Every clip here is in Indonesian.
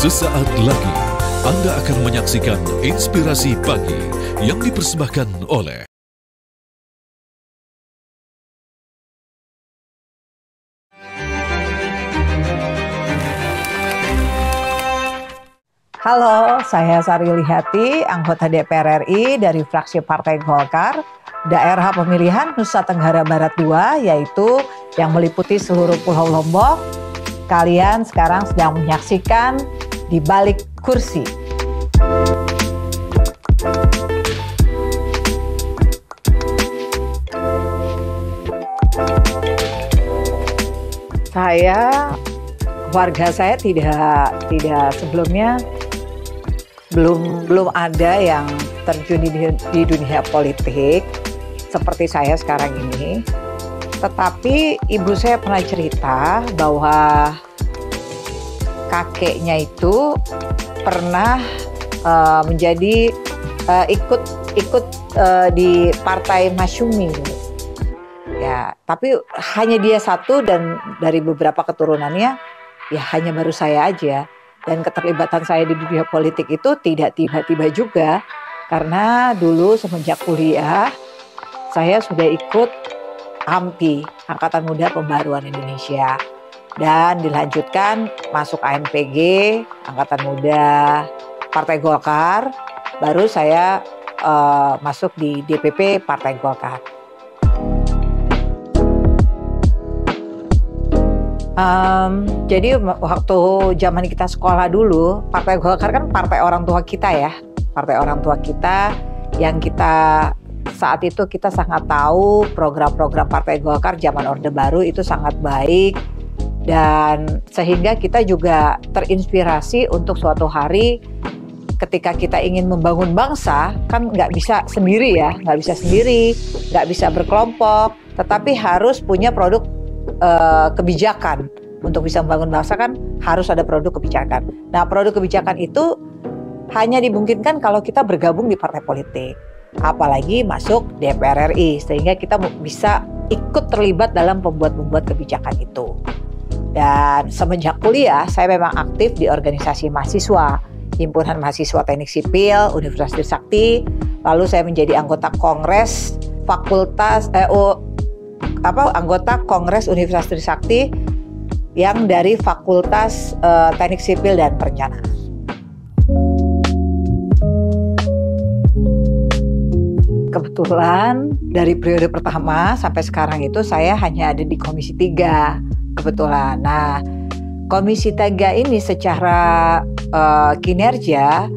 Sesaat lagi Anda akan menyaksikan Inspirasi Pagi yang dipersembahkan oleh Halo, saya Sari Lihati, anggota DPR RI dari fraksi Partai Golkar, daerah pemilihan Nusa Tenggara Barat II, yaitu yang meliputi seluruh Pulau Lombok. Kalian sekarang sedang menyaksikan Di Balik Kursi. Warga saya tidak sebelumnya belum ada yang terjun di dunia politik seperti saya sekarang ini. Tetapi ibu saya pernah cerita bahwa kakeknya itu pernah menjadi ikut di Partai Masyumi. Ya, tapi hanya dia satu dan dari beberapa keturunannya ya hanya baru saya aja. Dan keterlibatan saya di dunia politik itu tidak tiba-tiba juga, karena dulu semenjak kuliah saya sudah ikut AMPI, Angkatan Muda Pembaruan Indonesia, dan dilanjutkan masuk ANPG, Angkatan Muda Partai Golkar, baru saya masuk di DPP Partai Golkar. Jadi waktu zaman kita sekolah dulu, Partai Golkar kan partai orang tua kita ya. Partai orang tua kita yang kita saat itu kita sangat tahu program-program Partai Golkar zaman Orde Baru itu sangat baik. Dan sehingga kita juga terinspirasi untuk suatu hari ketika kita ingin membangun bangsa, kan nggak bisa sendiri ya, nggak bisa berkelompok, tetapi harus punya produk kebijakan. Untuk bisa membangun bangsa kan harus ada produk kebijakan. Nah, produk kebijakan itu hanya dimungkinkan kalau kita bergabung di partai politik, apalagi masuk DPR RI, sehingga kita bisa ikut terlibat dalam pembuat kebijakan itu. Dan semenjak kuliah saya memang aktif di organisasi mahasiswa, Himpunan Mahasiswa Teknik Sipil Universitas Trisakti. Lalu saya menjadi anggota Kongres anggota Kongres Universitas Trisakti yang dari Fakultas Teknik Sipil dan Perencanaan. Kebetulan dari periode pertama sampai sekarang itu saya hanya ada di Komisi 3 kebetulan. Nah, Komisi 3 ini secara kinerja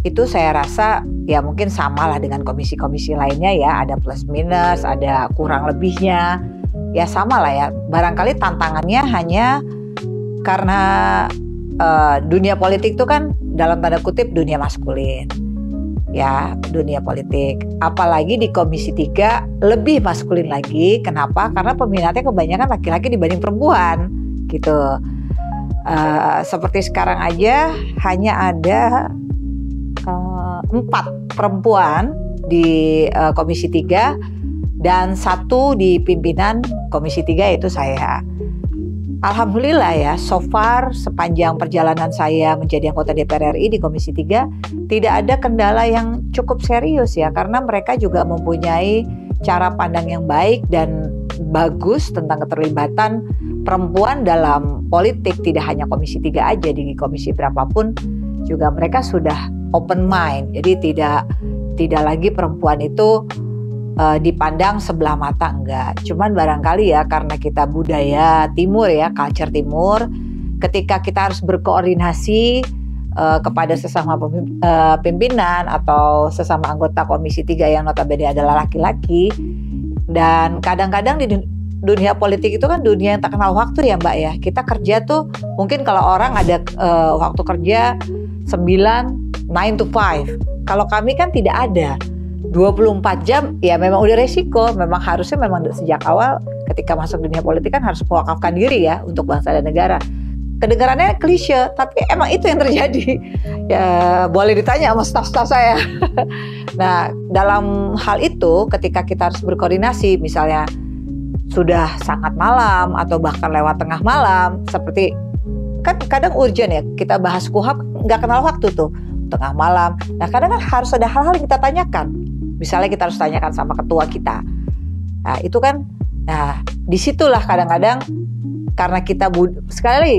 itu saya rasa ya mungkin samalah dengan komisi-komisi lainnya ya, ada plus minus, ada kurang lebihnya. Ya sama lah ya, barangkali tantangannya hanya karena dunia politik itu kan dalam tanda kutip dunia maskulin. Ya, dunia politik. Apalagi di Komisi 3 lebih maskulin lagi. Kenapa? Karena peminatnya kebanyakan laki-laki dibanding perempuan gitu. Seperti sekarang aja hanya ada 4 perempuan di Komisi 3 dan 1 di pimpinan Komisi 3 yaitu saya. Alhamdulillah ya, so far sepanjang perjalanan saya menjadi anggota DPR RI di Komisi 3 tidak ada kendala yang cukup serius ya, karena mereka juga mempunyai cara pandang yang baik dan bagus tentang keterlibatan perempuan dalam politik. Tidak hanya Komisi 3 aja, di komisi berapapun juga mereka sudah open mind. Jadi tidak lagi perempuan itu dipandang sebelah mata, enggak. Cuman barangkali ya karena kita budaya timur ya, culture timur, ketika kita harus berkoordinasi kepada sesama pimpinan atau sesama anggota Komisi 3 yang notabene adalah laki-laki, dan kadang-kadang di dunia politik itu kan dunia yang tak kenal waktu ya Mbak ya. Kita kerja tuh mungkin kalau orang ada waktu kerja 9 to 5. Kalau kami kan tidak ada 24 jam, ya memang udah resiko. Memang harusnya sejak awal ketika masuk dunia politik kan harus mewakafkan diri ya untuk bangsa dan negara. Kedengarannya klise, tapi emang itu yang terjadi. Ya boleh ditanya sama staf-staf saya. Nah, dalam hal itu ketika kita harus berkoordinasi, misalnya sudah sangat malam atau bahkan lewat tengah malam, seperti kan kadang urgent ya, kita bahas KUHAP nggak kenal waktu tuh, tengah malam. Nah kadang kan harus ada hal-hal yang kita tanyakan. Misalnya kita harus tanyakan sama ketua kita. Nah itu kan, nah disitulah kadang-kadang karena kita sekali lagi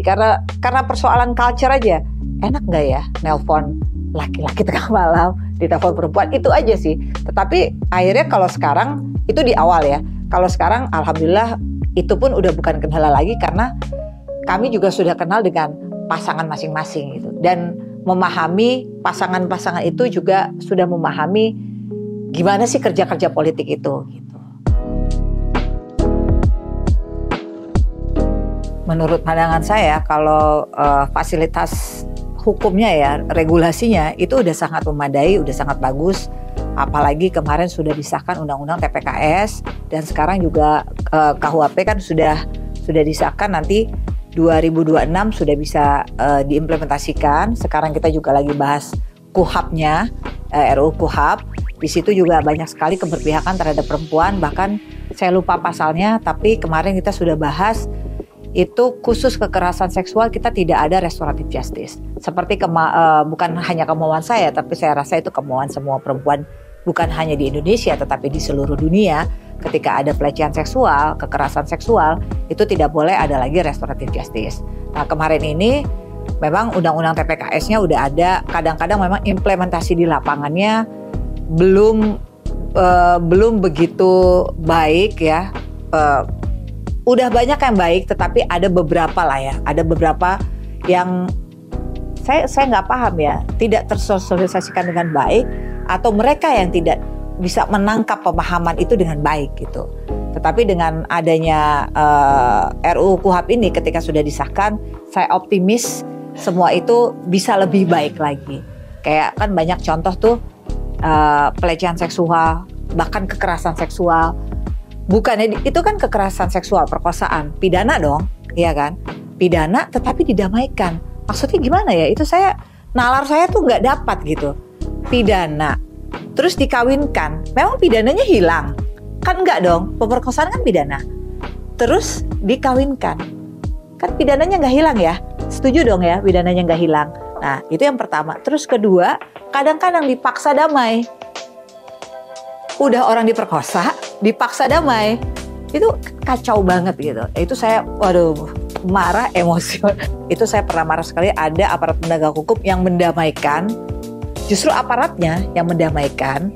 karena persoalan culture aja, enak nggak ya nelpon laki-laki tengah malam, ditelepon perempuan, itu aja sih. Tetapi akhirnya kalau sekarang itu di awal ya. Kalau sekarang alhamdulillah itu pun udah bukan kendala lagi karena kami juga sudah kenal dengan pasangan masing-masing gitu. Dan memahami pasangan-pasangan itu juga sudah memahami gimana sih kerja-kerja politik itu gitu. Menurut pandangan saya kalau fasilitas hukumnya ya, regulasinya itu udah sangat memadai, udah sangat bagus. Apalagi kemarin sudah disahkan Undang-Undang TPKS dan sekarang juga KUHP kan sudah disahkan, nanti 2026 sudah bisa diimplementasikan. Sekarang kita juga lagi bahas KUHAP-nya, RUU KUHAP. Di situ juga banyak sekali keberpihakan terhadap perempuan, bahkan saya lupa pasalnya, tapi kemarin kita sudah bahas itu khusus kekerasan seksual kita tidak ada restoratif justice. Seperti bukan hanya kemauan saya, tapi saya rasa itu kemauan semua perempuan, bukan hanya di Indonesia tetapi di seluruh dunia. Ketika ada pelecehan seksual, kekerasan seksual, itu tidak boleh ada lagi restoratif justice. Nah kemarin ini memang undang-undang TPKS-nya udah ada, kadang-kadang memang implementasi di lapangannya belum begitu baik ya. Udah banyak yang baik, tetapi ada beberapa lah ya, ada beberapa yang saya nggak paham ya, tidak tersosialisasikan dengan baik, atau mereka yang tidak bisa menangkap pemahaman itu dengan baik gitu. Tetapi dengan adanya RUU KUHAP ini ketika sudah disahkan, saya optimis semua itu bisa lebih baik lagi. Kayak kan banyak contoh tuh pelecehan seksual, bahkan kekerasan seksual. Bukannya itu kan kekerasan seksual, perkosaan, pidana dong, iya kan? Pidana tetapi didamaikan. Maksudnya gimana ya? Itu nalar saya tuh nggak dapat gitu. Pidana, terus dikawinkan, memang pidananya hilang? Kan enggak dong, pemerkosaan kan pidana. Terus dikawinkan, kan pidananya nggak hilang ya? Setuju dong ya, pidananya nggak hilang. Nah itu yang pertama. Terus kedua, kadang-kadang dipaksa damai. Udah orang diperkosa, dipaksa damai, itu kacau banget gitu. Itu saya, waduh, marah, emosi. Itu saya pernah marah sekali. Ada aparat penegak hukum yang mendamaikan, justru aparatnya yang mendamaikan,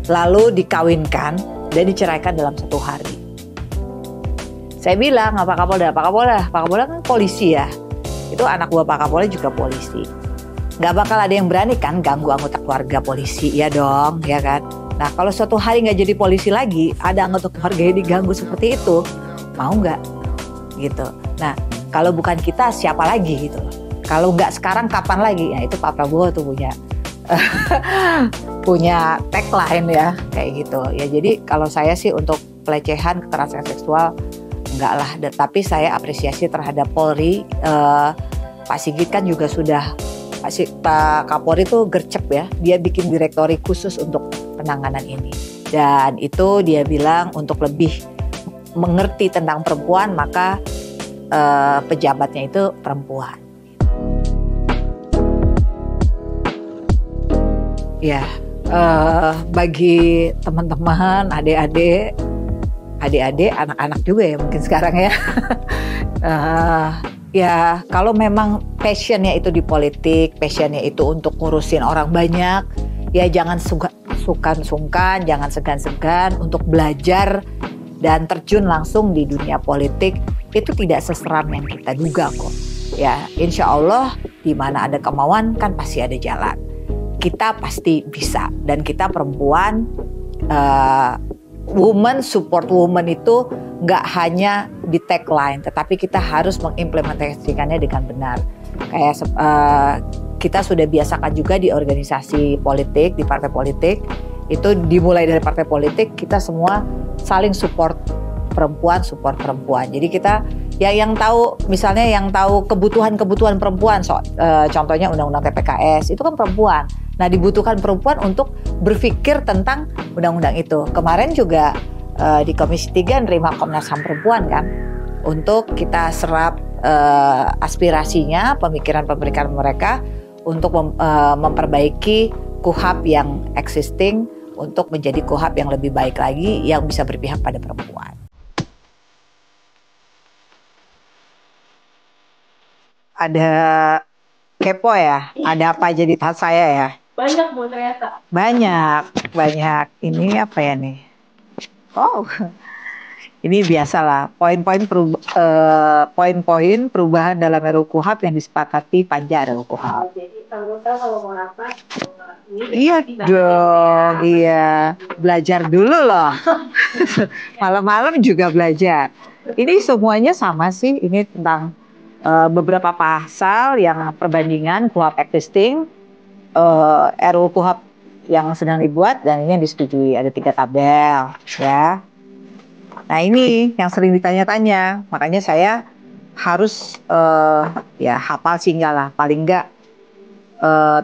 lalu dikawinkan dan diceraikan dalam 1 hari. Saya bilang, Pak Kapolda kan polisi ya. Itu anak buah Pak Kapolda juga polisi. Nggak bakal ada yang berani kan ganggu anggota keluarga polisi, ya dong, ya kan? Nah kalau suatu hari nggak jadi polisi lagi, ada anggota keluarganya diganggu seperti itu, mau nggak? Gitu. Nah kalau bukan kita siapa lagi gitu loh. Kalau nggak sekarang kapan lagi? Ya itu Pak Prabowo tuh punya tagline ya kayak gitu. Ya jadi kalau saya sih untuk pelecehan, kekerasan seksual enggak lah. Tapi saya apresiasi terhadap Polri. Pak Sigit kan juga sudah, Pak Kapolri itu gercep ya. Dia bikin direktori khusus untuk penanganan ini. Dan itu dia bilang untuk lebih mengerti tentang perempuan, maka pejabatnya itu perempuan. Ya, bagi teman-teman, adik-adik, anak-anak juga ya mungkin sekarang ya. Ya kalau memang passionnya itu di politik, passionnya itu untuk ngurusin orang banyak, ya jangan sungkan, jangan segan-segan untuk belajar dan terjun langsung di dunia politik. Itu tidak seseram yang kita duga kok. Ya insya Allah di mana ada kemauan kan pasti ada jalan. Kita pasti bisa, dan kita perempuan, woman support woman itu nggak hanya di tagline, tetapi kita harus mengimplementasikannya dengan benar. Kayak kita sudah biasakan juga di organisasi politik, di partai politik, itu dimulai dari partai politik, kita semua saling support perempuan. Jadi kita ya yang tahu, misalnya yang tahu kebutuhan perempuan, contohnya undang-undang TPKS, itu kan perempuan. Nah dibutuhkan perempuan untuk berpikir tentang undang-undang itu. Kemarin juga di Komisi 3 nerima Komnas HAM perempuan kan, untuk kita serap aspirasinya, pemikiran-pemikiran mereka untuk memperbaiki KUHP yang existing untuk menjadi KUHP yang lebih baik lagi yang bisa berpihak pada perempuan. Ada kepo ya? Ada apa aja di tas saya ya? Banyak Bu ternyata. Banyak. Ini apa ya nih? Oh, ini biasalah poin-poin perubahan dalam RUU KUHP yang disepakati panja RUU KUHP. Jadi anggota kalau mau rapat, Iya dong, iya. Belajar dulu loh. Malam-malam juga belajar. Ini semuanya sama sih. Ini tentang beberapa pasal yang perbandingan KUHP existing, RUU KUHP yang sedang dibuat, dan ini yang disetujui. Ada 3 tabel, ya. Nah ini yang sering ditanya-tanya, makanya saya harus ya hafal singgah lah, paling enggak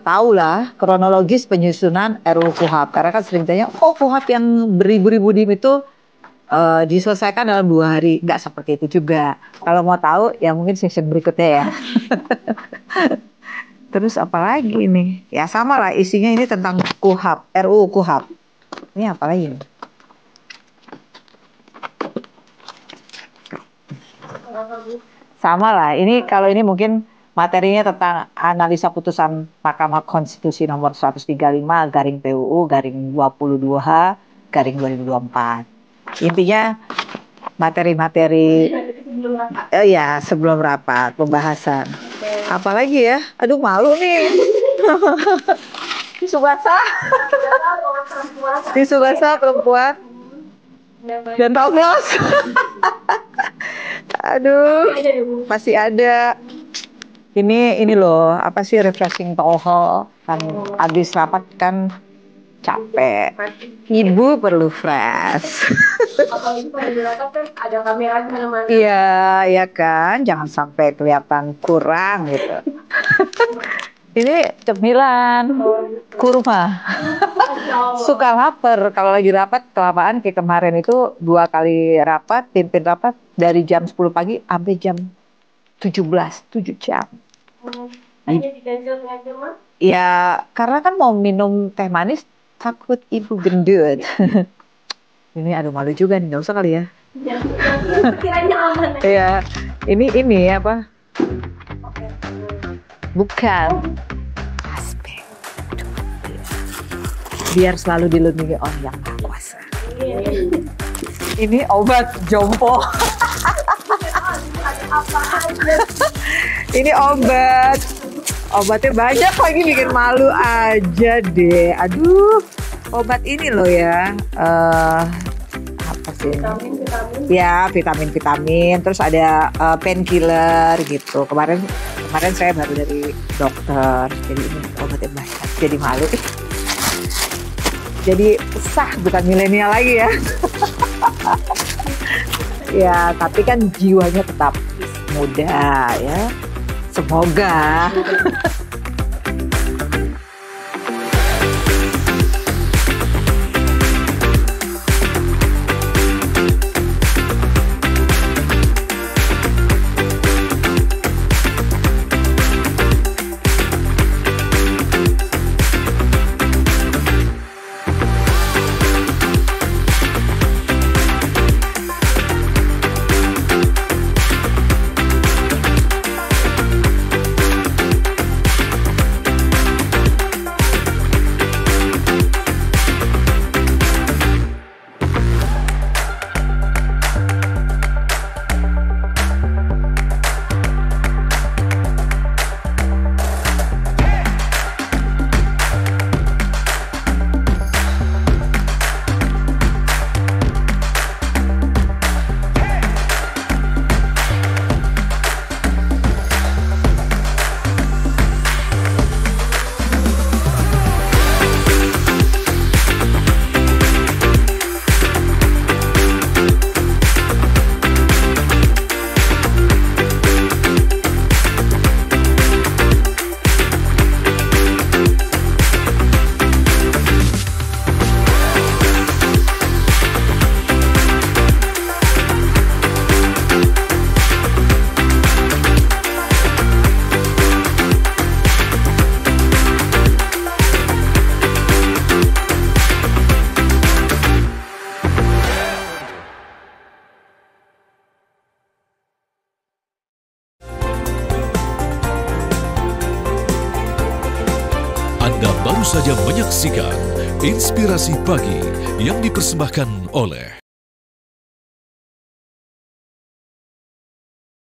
tahu lah kronologis penyusunan RUU KUHP. Karena kan sering tanya, oh KUHP yang beribu-ribu dim itu diselesaikan dalam 2 hari. Enggak seperti itu juga. Kalau mau tahu ya mungkin sesi berikutnya ya. Terus apa lagi nih? Ya sama lah isinya, ini tentang KUHP, RUU KUHP. Ini apa lagi nih? Sama lah, ini kalau ini mungkin materinya tentang analisa putusan Mahkamah Konstitusi nomor 135/PUU/22H/2024. Intinya materi-materi sebelum rapat pembahasan. Apalagi ya? Aduh malu nih. Tisu basah. Tisu basah perempuan. Dan tongos. Aduh, masih ada. Ini loh, apa sih, refreshing alcohol. Kan habis rapat kan capek. Ibu perlu fresh. apalagi pada di rapat kan ada kamera di mana-mana. Iya, ya kan, jangan sampai kelihatan kurang gitu. Ini cemilan, kurma. Suka lapar kalau lagi rapat, kelamaan kayak kemarin itu 2 kali rapat, pimpin rapat dari jam 10 pagi sampai jam 17, 7 jam. Hanya diganjel-ganjel mah. Ya, karena kan mau minum teh manis, takut ibu gendut. Ini aduh malu juga nih, nggak usah kali ya. Kiranya aman. Iya, ini apa? Bukan. Aspek. Biar selalu dilindungi oleh Yang Maha Kuasa. Ini obat jompo. Ini obat. Obatnya banyak lagi, bikin malu aja deh. Aduh, obat ini loh ya. Apa sih? Vitamin. Ya, vitamin. Terus ada painkiller gitu. Kemarin saya baru dari dokter. Jadi ini obatnya banyak. Jadi malu. Jadi sah, bukan milenial lagi ya. Ya, tapi kan jiwanya tetap muda ya. Semoga. Anda baru saja menyaksikan Inspirasi Pagi yang dipersembahkan oleh